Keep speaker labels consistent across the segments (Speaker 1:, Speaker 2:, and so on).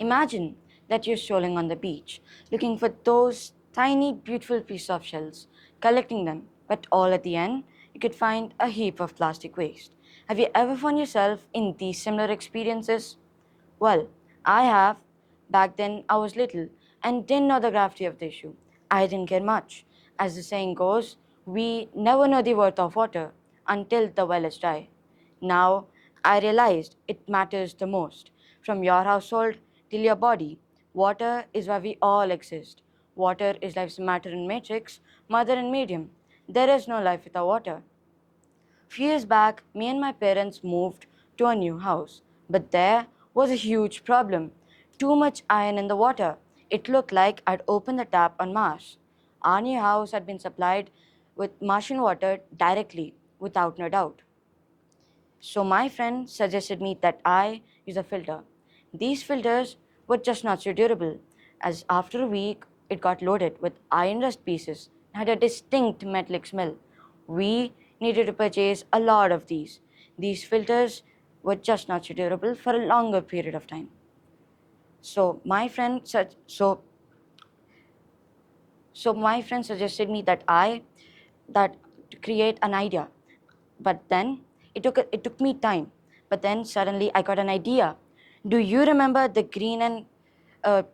Speaker 1: Imagine that you're strolling on the beach, looking for those tiny, beautiful pieces of shells, collecting them, but all at the end, you could find a heap of plastic waste. Have you ever found yourself in these similar experiences? Well, I have. Back then, I was little and didn't know the gravity of the issue. I didn't care much. As the saying goes, we never know the worth of water until the well is dry. Now, I realized it matters the most. From your household till your body, water is why we all exist. Water is life's matter and matrix, mother and medium. There is no life without water. Few years back, me and my parents moved to a new house, but there was a huge problem. Too much iron in the water. It looked like I'd opened the tap on Mars. Our new house had been supplied with Martian water directly, without no doubt. So my friend suggested me that I use a filter. These filters were just not so durable, as after a week it got loaded with iron rust pieces and had a distinct metallic smell. We needed to purchase a lot of these. These filters were just not so durable for a longer period of time. So my friend said so my friend suggested me that to create an idea. But then it took me time. But then suddenly I got an idea. Do you remember the green and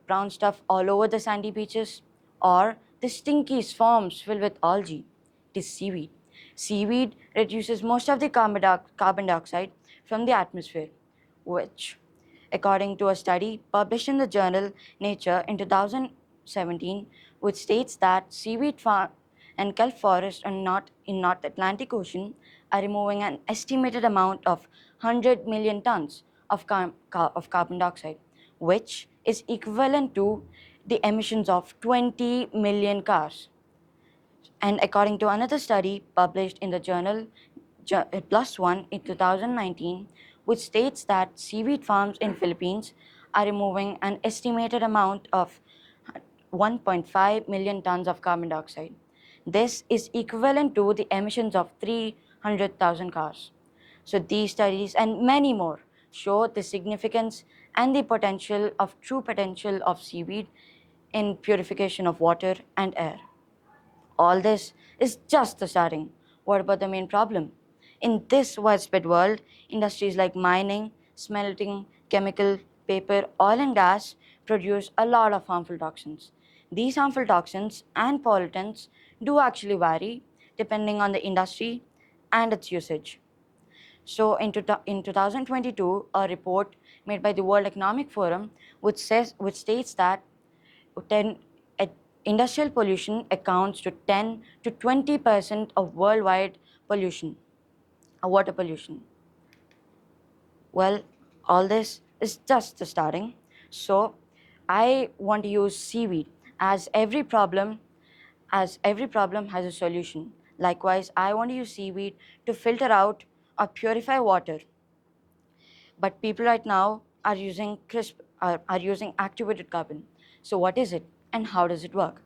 Speaker 1: brown stuff all over the sandy beaches? Or the stinky swarms filled with algae? It is seaweed. Seaweed reduces most of the carbon dioxide from the atmosphere, which, according to a study published in the journal Nature in 2017, which states that seaweed farm and kelp forests in North Atlantic Ocean are removing an estimated amount of 100 million tons of carbon dioxide, which is equivalent to the emissions of 20 million cars. And according to another study published in the journal Plus One in 2019, which states that seaweed farms in Philippines are removing an estimated amount of 1.5 million tons of carbon dioxide. This is equivalent to the emissions of 300,000 cars. So these studies and many more show the significance and the true potential of seaweed in purification of water and air. All this is just the starting. What about the main problem? In this widespread world, industries like mining, smelting, chemical, paper, oil, and gas produce a lot of harmful toxins. These harmful toxins and pollutants do actually vary depending on the industry and its usage. So, in 2022, a report made by the World Economic Forum, which states that 10, uh, industrial pollution accounts to 10 to 20% of worldwide pollution, water pollution. Well, all this is just the starting. So, I want to use seaweed as every problem has a solution. Likewise, I want to use seaweed to filter out or purify water. But people right now are using are using activated carbon. So what is it and how does it work?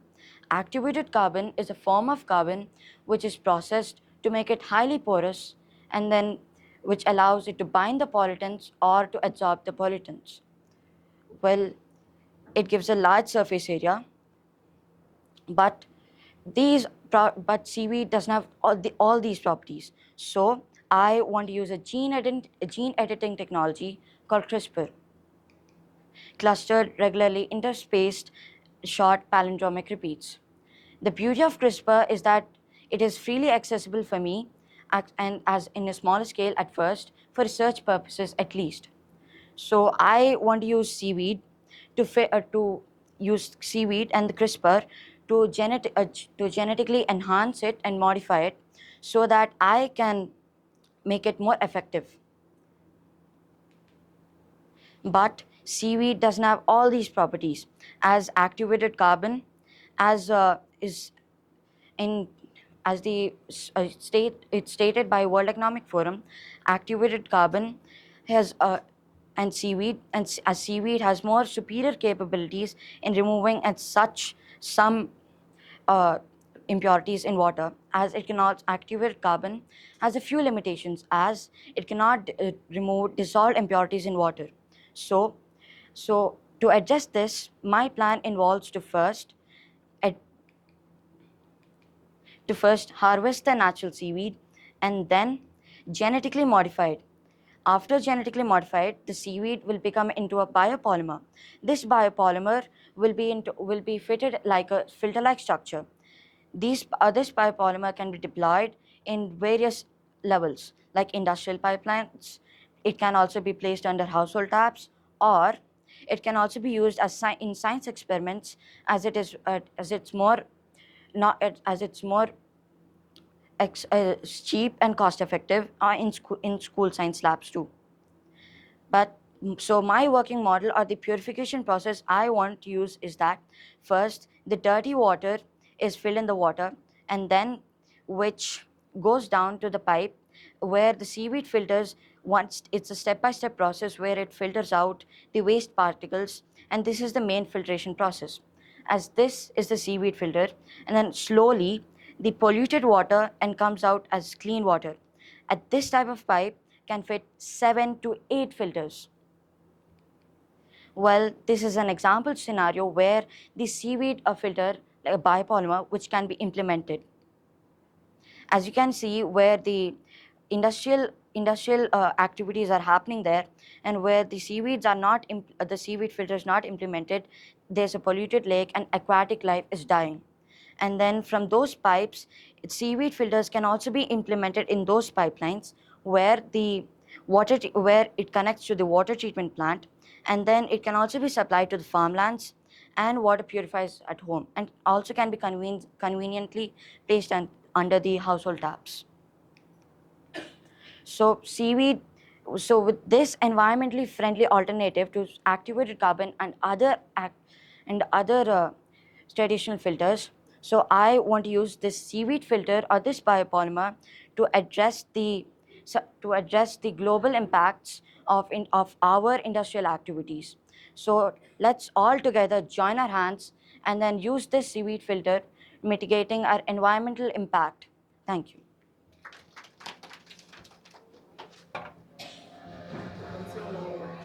Speaker 1: Activated carbon is a form of carbon which is processed to make it highly porous and then which allows it to bind the pollutants or to absorb the pollutants. Well, it gives a large surface area, but but seaweed doesn't have all these properties. So I want to use a gene editing technology called CRISPR, clustered regularly interspaced short palindromic repeats. The beauty of CRISPR is that it is freely accessible for me and as in a smaller scale at first for research purposes at least. So I want to use to use seaweed and the CRISPR to genetically enhance it and modify it so that I can make it more effective. But seaweed doesn't have all these properties, as activated carbon, as is in as the state it's stated by World Economic Forum, activated carbon has and seaweed as seaweed has more superior capabilities in removing and such some uh, impurities in water, as it cannot activate carbon has a few limitations, as it cannot remove dissolved impurities in water. So so To address this, my plan involves ad- to first harvest the natural seaweed and then genetically modify it. After genetically modified, the seaweed will become into a biopolymer. This biopolymer will be fitted like a filter-like structure. This biopolymer can be deployed in various levels, like industrial pipelines. It can also be placed under household taps, or it can also be used in science experiments, as it's more not as it's more cheap and cost effective in school science labs too. But so my working model or the purification process I want to use is that first the dirty water is filled in the water, and then which goes down to the pipe where the seaweed filters. Once it's a step-by-step process where it filters out the waste particles, and this is the main filtration process, as this is the seaweed filter, and then slowly the polluted water and comes out as clean water. At this type of pipe can fit 7 to 8 filters. Well, this is an example scenario where the seaweed filter, like a biopolymer, which can be implemented. As you can see, where the industrial activities are happening there, and where the the seaweed filter is not implemented, there's a polluted lake and aquatic life is dying. And then from those pipes, seaweed filters can also be implemented in those pipelines where where it connects to the water treatment plant, and then it can also be supplied to the farmlands and water purifiers at home, and also can be conveniently placed under the household taps. So seaweed, so with this environmentally friendly alternative to activated carbon and other traditional filters, so I want to use this seaweed filter or this biopolymer to address the global impacts of our industrial activities. So let's all together join our hands and then use this seaweed filter, mitigating our environmental impact. Thank you.